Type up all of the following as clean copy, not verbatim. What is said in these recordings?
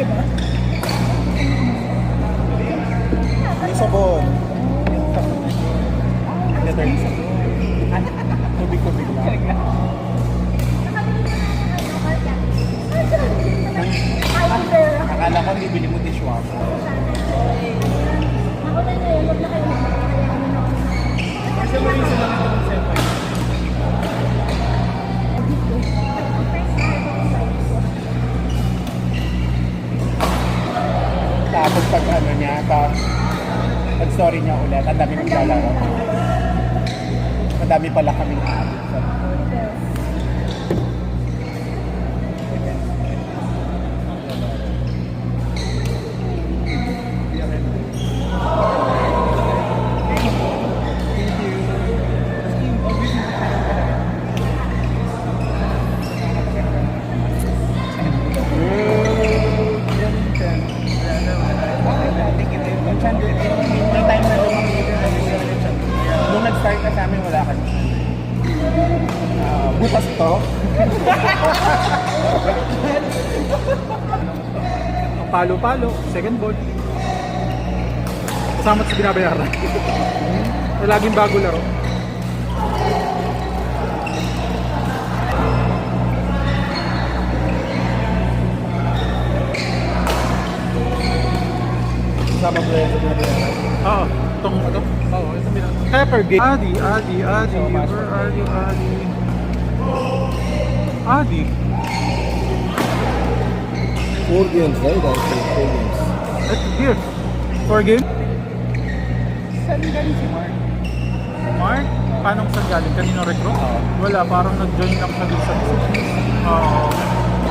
ba? May sabon. Tubig-tubig lang. Akala ko bibili mo dishwasher. Kasi mo yung sila nito ng cellphone. Tapos pag ano niya, pag story niya ulit, ang dami naglalaro. Madami pala kaming aabot sa nung nag-start ka sa amin, wala ka butas to. Ang palo-palo, second board. Kasama sa binabayaran. Laging bago laro. Kasama mo yan sa binabayaran. Oo, itong ito. Oo, ito binabayaran. Kaya per game. Adi. Where are you, Adi? Adi. 4 games, right? I think 4 games. Here. 4 game? Saan galing si Mark? Mark? Paano saan galing? Kanino recruit? Wala, parang nag-join lang sa sa Oo.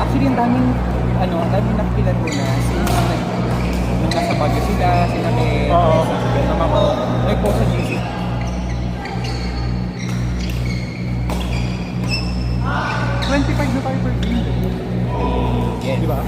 Actually, ang daming nakikilan mo na. Nung nasa Baguio sila, sila may... Oo. Naman ko, nag-post sa GC. 25 na tayo per game. Yes. Di ba?